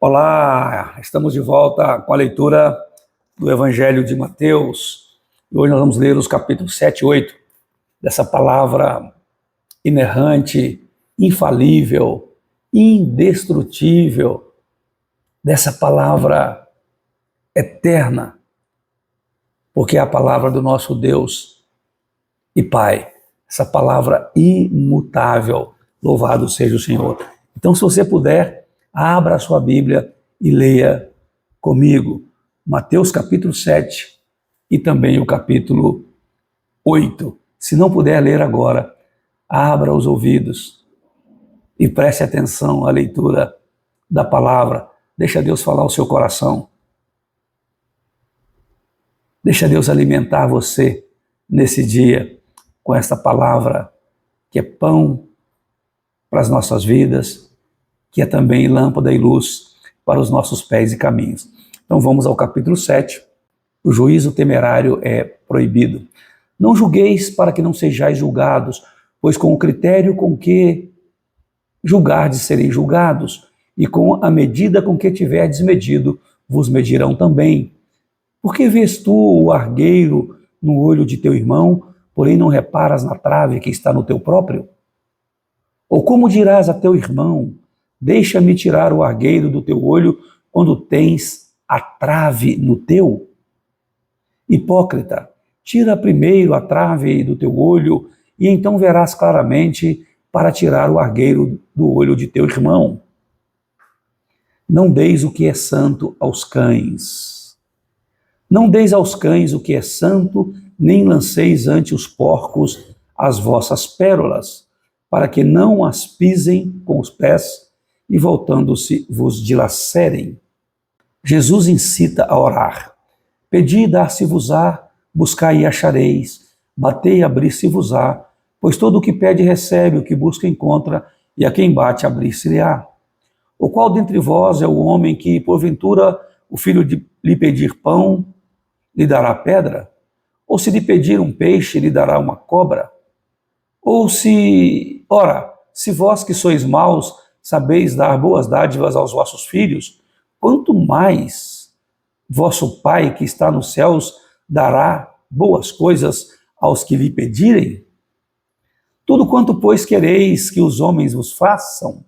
Olá, estamos de volta com a leitura do Evangelho de Mateus. E hoje nós vamos ler os capítulos 7 e 8 dessa palavra inerrante, infalível, indestrutível, dessa palavra eterna, porque é a palavra do nosso Deus e Pai, essa palavra imutável. Louvado seja o Senhor. Então, se você puder, abra a sua Bíblia e leia comigo Mateus capítulo 7 e também o capítulo 8. Se não puder ler agora, abra os ouvidos e preste atenção à leitura da palavra. Deixa Deus falar ao seu coração. Deixa Deus alimentar você nesse dia com esta palavra que é pão para as nossas vidas, que é também lâmpada e luz para os nossos pés e caminhos. Então vamos ao capítulo 7. O juízo temerário é proibido. Não julgueis para que não sejais julgados, pois com o critério com que julgardes sereis julgados, e com a medida com que tiverdes medido, vos medirão também. Porque vês tu o argueiro no olho de teu irmão, porém não reparas na trave que está no teu próprio? Ou como dirás a teu irmão: deixa-me tirar o argueiro do teu olho, quando tens a trave no teu? Hipócrita, tira primeiro a trave do teu olho, e então verás claramente para tirar o argueiro do olho de teu irmão. Não deis o que é santo aos cães. Não deis aos cães o que é santo, nem lanceis ante os porcos as vossas pérolas, para que não as pisem com os pés e, voltando-se, vos dilacerem. Jesus incita a orar. Pedi e dar-se-vos-á, buscai e achareis, batei e abrir-se-vos-á, pois todo o que pede recebe, o que busca encontra, e a quem bate abrir-se-lhe-á. O qual dentre vós é o homem que, porventura, o filho lhe pedir pão, lhe dará pedra? Ou se lhe pedir um peixe, lhe dará uma cobra? Ou se vós que sois maus, sabeis dar boas dádivas aos vossos filhos, quanto mais vosso Pai que está nos céus dará boas coisas aos que lhe pedirem? Tudo quanto, pois, quereis que os homens vos façam,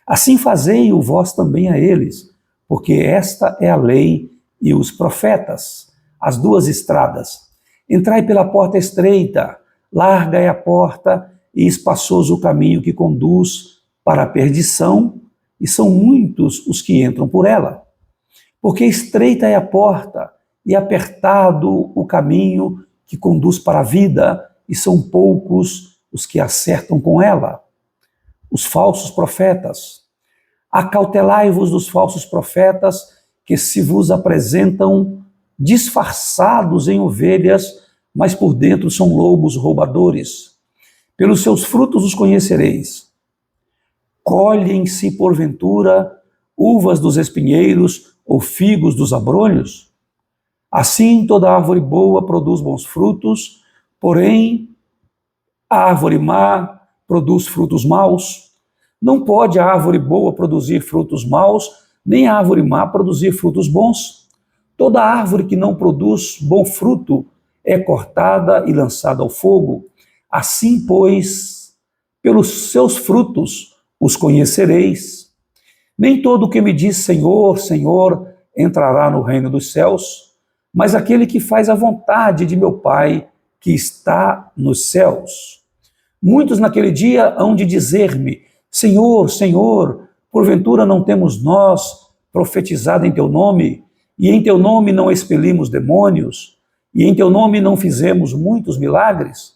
assim fazei-o vós também a eles, porque esta é a lei e os profetas. As duas estradas. Entrai pela porta estreita, larga é a porta e espaçoso o caminho que conduz para a perdição, e são muitos os que entram por ela. Porque estreita é a porta e apertado o caminho que conduz para a vida, e são poucos os que acertam com ela. Os falsos profetas. Acautelai-vos dos falsos profetas, que se vos apresentam disfarçados em ovelhas, mas por dentro são lobos roubadores. Pelos seus frutos os conhecereis. Colhem-se, porventura, uvas dos espinheiros ou figos dos abrolhos? Assim, toda árvore boa produz bons frutos, porém, a árvore má produz frutos maus. Não pode a árvore boa produzir frutos maus, nem a árvore má produzir frutos bons. Toda árvore que não produz bom fruto é cortada e lançada ao fogo. Assim, pois, pelos seus frutos os conhecereis. Nem todo o que me diz Senhor, Senhor, entrará no reino dos céus, mas aquele que faz a vontade de meu Pai que está nos céus. Muitos naquele dia hão de dizer-me: Senhor, Senhor, porventura não temos nós profetizado em teu nome, e em teu nome não expelimos demônios, e em teu nome não fizemos muitos milagres?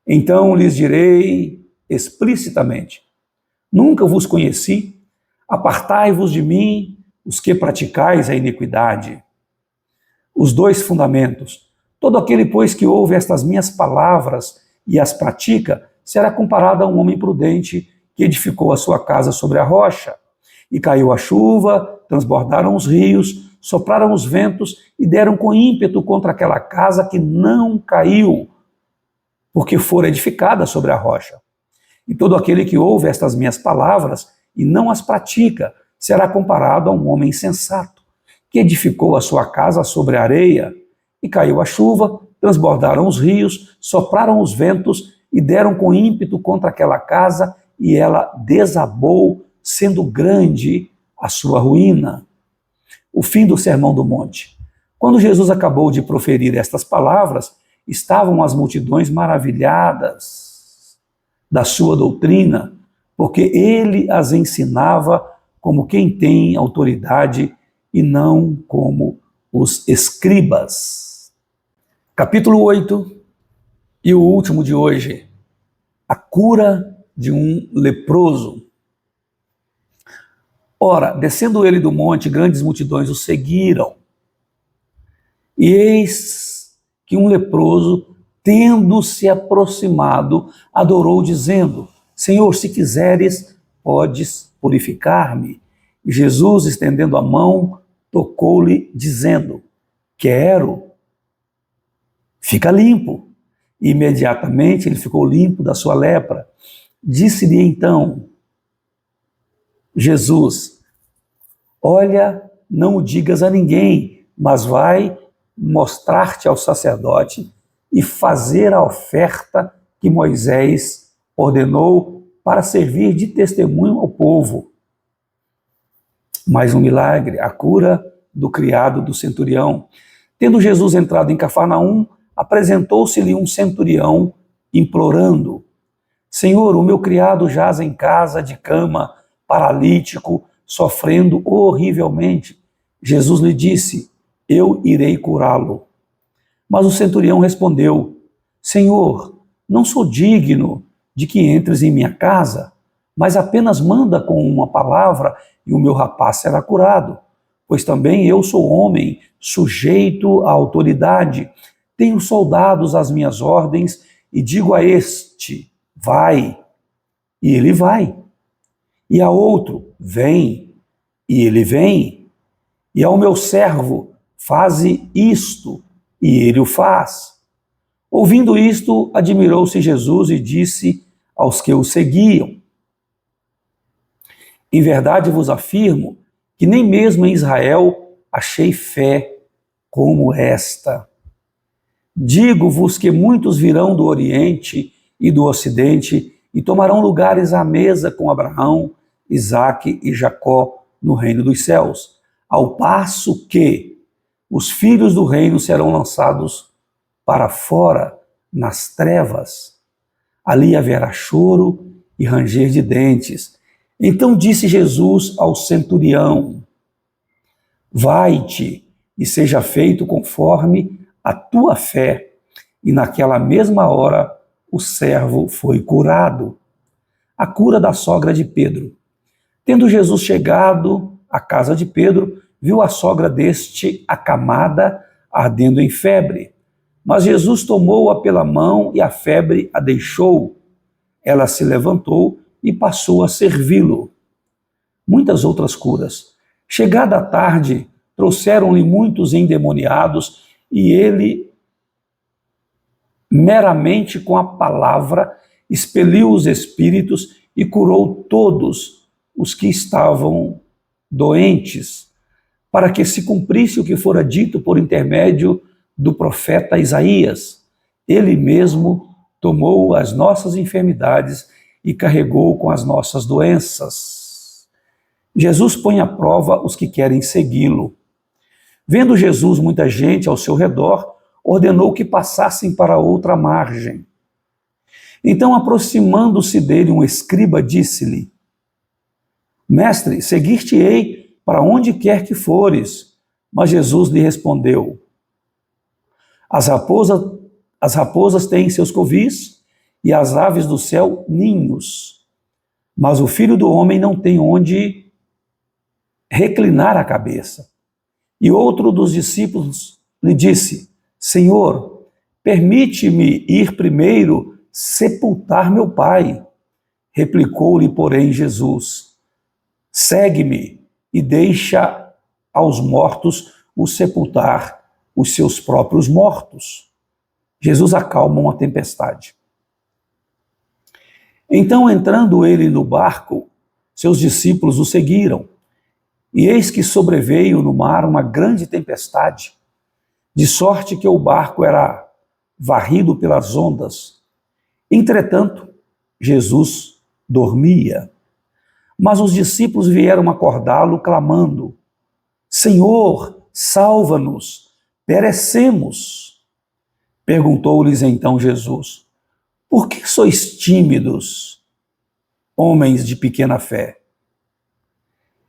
Então lhes direi explicitamente: nunca vos conheci, apartai-vos de mim, os que praticais a iniquidade. Os dois fundamentos. Todo aquele, pois, que ouve estas minhas palavras e as pratica, será comparado a um homem prudente que edificou a sua casa sobre a rocha. E caiu a chuva, transbordaram os rios, sopraram os ventos e deram com ímpeto contra aquela casa, que não caiu, porque fora edificada sobre a rocha. E todo aquele que ouve estas minhas palavras e não as pratica, será comparado a um homem insensato, que edificou a sua casa sobre a areia, e caiu a chuva, transbordaram os rios, sopraram os ventos e deram com ímpeto contra aquela casa, e ela desabou, sendo grande a sua ruína. O fim do Sermão do Monte. Quando Jesus acabou de proferir estas palavras, estavam as multidões maravilhadas da sua doutrina, porque ele as ensinava como quem tem autoridade e não como os escribas. Capítulo 8, e o último de hoje, a cura de um leproso. Ora, descendo ele do monte, grandes multidões o seguiram. E eis que um leproso, tendo se aproximado, adorou, dizendo: Senhor, se quiseres, podes purificar-me. E Jesus, estendendo a mão, tocou-lhe, dizendo: Quero, fica limpo. E imediatamente ele ficou limpo da sua lepra. Disse-lhe então Jesus: Olha, não o digas a ninguém, mas vai mostrar-te ao sacerdote e fazer a oferta que Moisés ordenou para servir de testemunho ao povo. Mais um milagre, a cura do criado do centurião. Tendo Jesus entrado em Cafarnaum, apresentou-se-lhe um centurião implorando: Senhor, o meu criado jaz em casa de cama, paralítico, sofrendo horrivelmente. Jesus lhe disse: Eu irei curá-lo. Mas o centurião respondeu: Senhor, não sou digno de que entres em minha casa, mas apenas manda com uma palavra e o meu rapaz será curado. Pois também eu sou homem, sujeito à autoridade, tenho soldados às minhas ordens e digo a este: vai, e ele vai. E a outro: vem, e ele vem. E ao meu servo: faze isto, e ele o faz. Ouvindo isto, admirou-se Jesus e disse aos que o seguiam: Em verdade vos afirmo que nem mesmo em Israel achei fé como esta. Digo-vos que muitos virão do Oriente e do Ocidente e tomarão lugares à mesa com Abraão, Isaque e Jacó no reino dos céus, ao passo que os filhos do reino serão lançados para fora nas trevas. Ali haverá choro e ranger de dentes. Então disse Jesus ao centurião: Vai-te e seja feito conforme a tua fé. E naquela mesma hora o servo foi curado. A cura da sogra de Pedro. Tendo Jesus chegado à casa de Pedro, viu a sogra deste acamada, ardendo em febre. Mas Jesus tomou-a pela mão e a febre a deixou. Ela se levantou e passou a servi-lo. Muitas outras curas. Chegada a tarde, trouxeram-lhe muitos endemoniados e ele, meramente com a palavra, expeliu os espíritos e curou todos os que estavam doentes, para que se cumprisse o que fora dito por intermédio do profeta Isaías. Ele mesmo tomou as nossas enfermidades e carregou com as nossas doenças. Jesus põe à prova os que querem segui-lo. Vendo Jesus muita gente ao seu redor, ordenou que passassem para outra margem. Então, aproximando-se dele um escriba, disse-lhe: Mestre, seguir-te-ei para onde quer que fores. Mas Jesus lhe respondeu: As raposas têm seus covis e as aves do céu ninhos, mas o Filho do Homem não tem onde reclinar a cabeça. E outro dos discípulos lhe disse: Senhor, permite-me ir primeiro sepultar meu pai. Replicou-lhe, porém, Jesus: Segue-me e deixa aos mortos o sepultar os seus próprios mortos. Jesus acalma uma tempestade. Então, entrando ele no barco, seus discípulos o seguiram. E eis que sobreveio no mar uma grande tempestade, de sorte que o barco era varrido pelas ondas. Entretanto, Jesus dormia. Mas os discípulos vieram acordá-lo, clamando: Senhor, salva-nos, perecemos. Perguntou-lhes então Jesus: Por que sois tímidos, homens de pequena fé?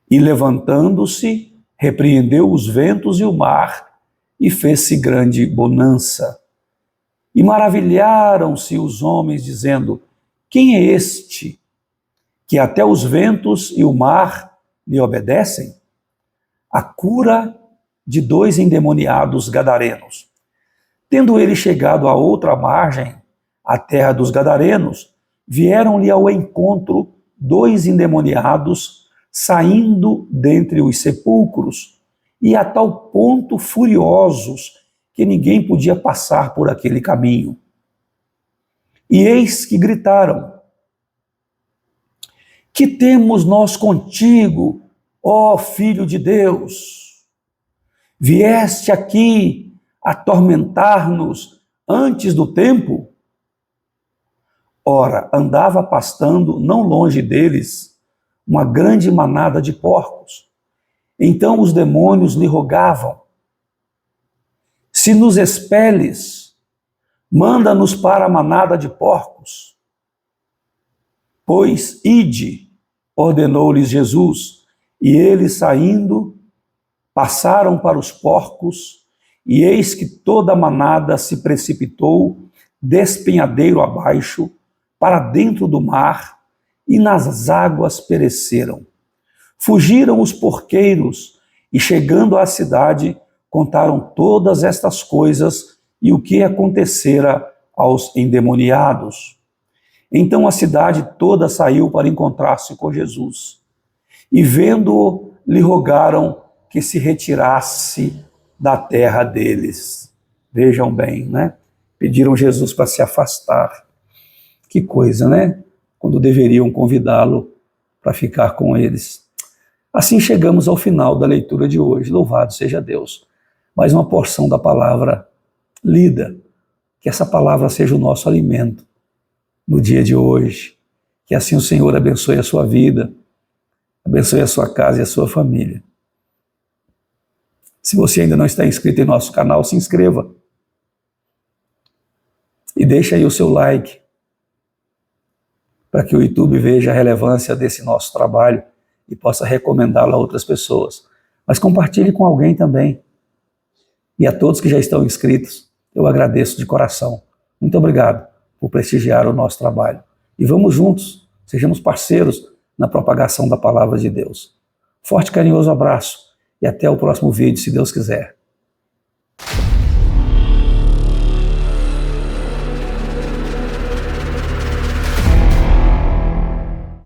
E levantando-se, repreendeu os ventos e o mar, e fez-se grande bonança. E maravilharam-se os homens, dizendo: Quem é este, que até os ventos e o mar lhe obedecem? A cura de 2 endemoniados gadarenos. Tendo ele chegado à outra margem, a terra dos gadarenos, vieram-lhe ao encontro 2 endemoniados, saindo dentre os sepulcros, e a tal ponto furiosos que ninguém podia passar por aquele caminho. E eis que gritaram: Que temos nós contigo, ó Filho de Deus? Vieste aqui atormentar-nos antes do tempo? Ora, andava pastando não longe deles uma grande manada de porcos. Então os demônios lhe rogavam: Se nos expeles, manda-nos para a manada de porcos. Pois ide, ordenou-lhes Jesus, e eles saindo, passaram para os porcos, e eis que toda a manada se precipitou, despenhadeiro abaixo, para dentro do mar, e nas águas pereceram. Fugiram os porqueiros, e chegando à cidade, contaram todas estas coisas e o que acontecera aos endemoniados. Então a cidade toda saiu para encontrar-se com Jesus. E vendo-o, lhe rogaram que se retirasse da terra deles. Vejam bem, né? Pediram Jesus para se afastar. Que coisa, né? Quando deveriam convidá-lo para ficar com eles. Assim chegamos ao final da leitura de hoje. Louvado seja Deus. Mais uma porção da palavra lida. Que essa palavra seja o nosso alimento no dia de hoje. Que assim o Senhor abençoe a sua vida, abençoe a sua casa e a sua família. Se você ainda não está inscrito em nosso canal, se inscreva. E deixe aí o seu like, para que o YouTube veja a relevância desse nosso trabalho e possa recomendá-lo a outras pessoas. Mas compartilhe com alguém também. E a todos que já estão inscritos, eu agradeço de coração. Muito obrigado por prestigiar o nosso trabalho. E vamos juntos, sejamos parceiros na propagação da palavra de Deus. Forte e carinhoso abraço e até o próximo vídeo, se Deus quiser.